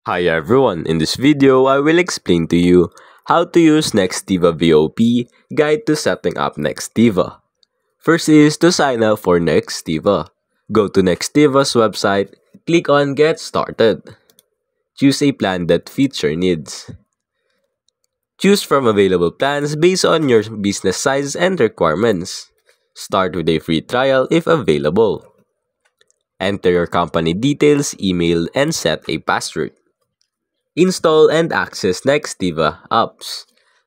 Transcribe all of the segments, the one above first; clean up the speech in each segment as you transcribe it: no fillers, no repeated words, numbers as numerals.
Hi everyone, in this video I will explain to you how to use Nextiva VOP Guide to Setting up Nextiva. First is to sign up for Nextiva. Go to Nextiva's website, click on Get Started. Choose a plan that fits your needs. Choose from available plans based on your business size and requirements. Start with a free trial if available. Enter your company details, email, and set a password. Install and access Nextiva apps.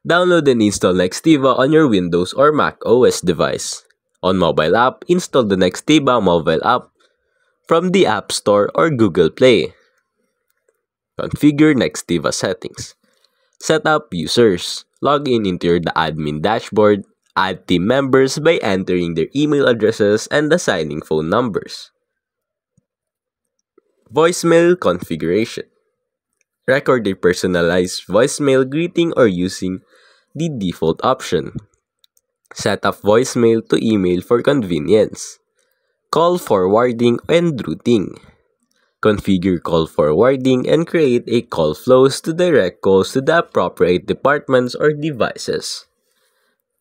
Download and install Nextiva on your Windows or Mac OS device. On mobile app, install the Nextiva mobile app from the App Store or Google Play. Configure Nextiva settings. Set up users. Log in into the admin dashboard. Add team members by entering their email addresses and assigning phone numbers. Voicemail configuration. Record a personalized voicemail greeting or using the default option. Set up voicemail to email for convenience. Call forwarding and routing. Configure call forwarding and create a call flows to direct calls to the appropriate departments or devices.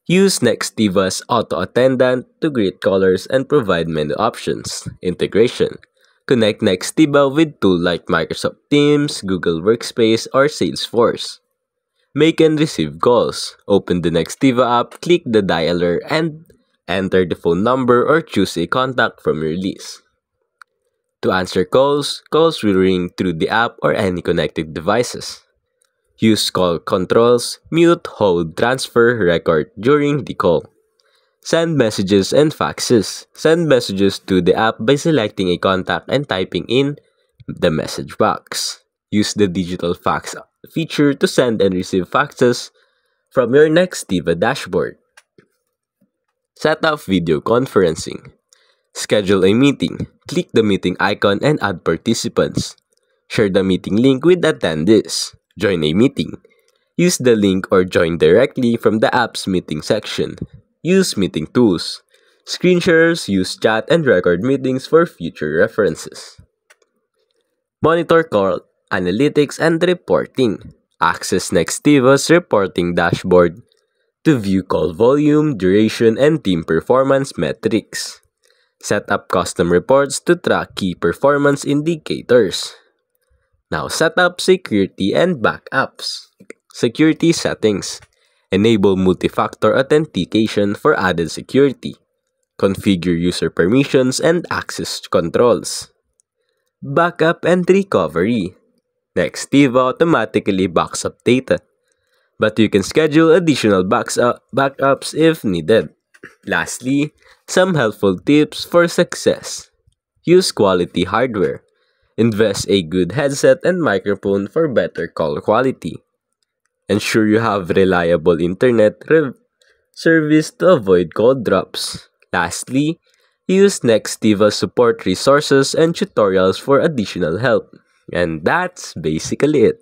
Use Nextiva's auto attendant to greet callers and provide menu options. Integration. Connect Nextiva with tools like Microsoft Teams, Google Workspace, or Salesforce. Make and receive calls. Open the Nextiva app, click the dialer, and enter the phone number or choose a contact from your list. To answer calls will ring through the app or any connected devices. Use call controls, mute, hold, transfer, record during the call. Send messages and faxes. Send messages to the app by selecting a contact and typing in the message box. Use the digital fax feature to send and receive faxes from your Nextiva dashboard. Set up video conferencing. Schedule a meeting. Click the meeting icon and add participants. Share the meeting link with attendees. Join a meeting. Use the link or join directly from the app's meeting section. Use meeting tools. Screen shares, use chat, and record meetings for future references. Monitor call analytics and reporting. Access Nextiva's reporting dashboard to view call volume, duration, and team performance metrics. Set up custom reports to track key performance indicators. Now set up security and backups. Security settings. Enable multi-factor authentication for added security. Configure user permissions and access controls. Backup and recovery. Nextiva automatically backs up data, but you can schedule additional backups if needed. Lastly, some helpful tips for success. Use quality hardware. Invest a good headset and microphone for better call quality. Ensure you have reliable internet service to avoid call drops. Lastly, use Nextiva support resources and tutorials for additional help. And that's basically it.